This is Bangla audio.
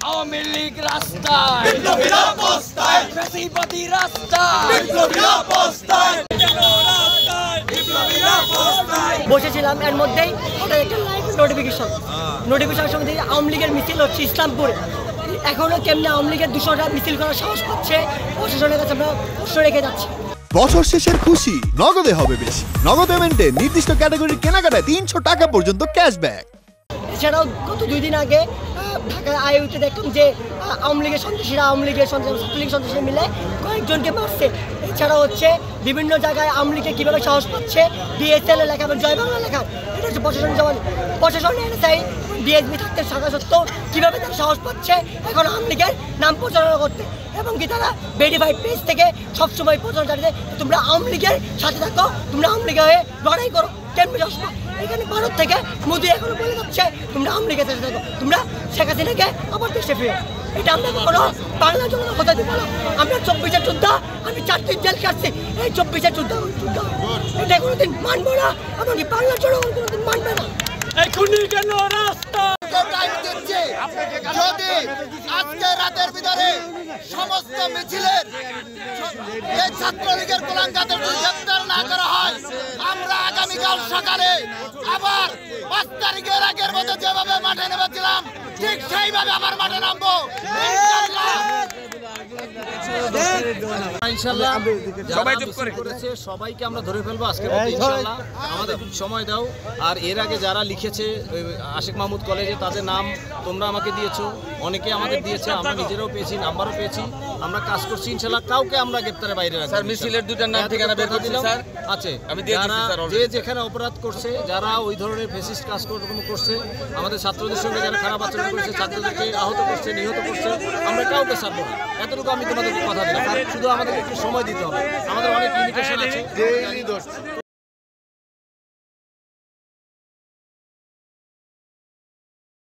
আওয়ামী লীগ রাস্তায়, ফ্যাসিবাদী রাস্তায়, বসেছিলাম। এর মধ্যেই হঠাৎ একটা নোটিফিকেশন সঙ্গে আওয়ামী লীগের মিছিল হচ্ছে ইসলামপুরে। এখনো কেমনে আওয়ামী লীগের 200টা মিছিল করার সাহস পাচ্ছে, প্রশাসনের কাছে আমরা প্রশ্ন রেখে যাচ্ছি। বছর শেষের খুশি নগদে হবে বেশি। নগদ পেমেন্টে নির্দিষ্ট ক্যাটাগরির কেনাকাটায় 300 টাকা পর্যন্ত ক্যাশব্যাক। এছাড়াও গত 2 দিন আগে ঢাকার আইইউতে দেখলাম যে আওয়ামী লীগের সন্ত্রাসীরা আওয়ামী লীগের সন্ত্রাসী মিলে কয়েকজনকে মারছে। এছাড়াও হচ্ছে বিভিন্ন জায়গায় আওয়ামী লীগে কীভাবে সাহস পাচ্ছে বিএসএল লেখা এবং জয় বাংলা লেখা, এটা হচ্ছে প্রশাসন এনএসআই ডিএসবি থাকতে থাকা সত্ত্বেও কীভাবে তারা সাহস পাচ্ছে এখন আওয়ামী লীগের নাম প্রচারণা করতে, এবং কি তারা ভেরিফাইড পেজ থেকে সবসময় প্রচারণা চালিয়ে তোমরা আওয়ামী লীগের সাথে থাকো, তোমরা আওয়ামী লীগের হয়ে লড়াই করো। কেমন সাহস পাও? এখানে ভারত থেকে মোদি এখনো বলে যাচ্ছে তোমরা আওয়ামী লীগের সাথে থাকো, তোমরা শেখ হাসিনাকে আবার দেশে ফিরো। এটা আমরা কখনো বাংলা জনগণের কথা দিব না। আমরা 24-এর যোদ্ধা, আমি 4 দিন জেল কাটছি, এই 24-এর যোদ্ধা এটা কোনোদিন মানবো না, এমনকি বাংলা জনগণ কোনোদিন মানবে না। এখনই কেন রাস্তা যদি আজকে রাতের ভিতরে সমস্ত মিছিলের এই ছাত্রলীগের কুলাঙ্গাদের গ্রেফতার না করা হয়, আমরা আগামীকাল সকালে আবার 5 তারিখের আগের মতো যেভাবে মাঠে নেমেছিলাম ঠিক সেইভাবে আবার মাঠে নামবো ইনশাআল্লাহ। সবাই চুপ করেছে, সবাইকে আমরা ধরে ফেলবো আজকে ইনশাআল্লাহ। আমাদের সময় দাও। আর এর আগে যারা লিখেছে আশিক মাহমুদ কলেজে, তাদের নাম তোমরা আমাকে দিয়েছো, অনেকে আমাদের দিয়েছে, আমরা নিজেরাও পেয়েছি, নাম্বারও পেয়েছি। আমরা কাজ করছি ইনশাআল্লাহ। কাউকে আমরা গ্রেফতারের বাইরে রাখবো। স্যার মিছিলের 2টার নাম ঠিকানা বের করে দিলাম স্যার আছে। আমি যে যেখানে অপরাধ করছে, যারা ওই ধরনের ফ্যাসিস্ট কাজকর্ম করছে, আমাদের ছাত্রদের সঙ্গে যারা খারাপ আচরণ করছে, ছাত্রদেরকে আহত করছে, নিহত করছে, আমরা কাউকে ছাড়বো না। এতটুকু আমি তোমাদেরকে কথা দিলাম। শুধু আমাদেরকে একটু সময় দিতে হবে, আমাদের অনেক লিমিটেশন আছে।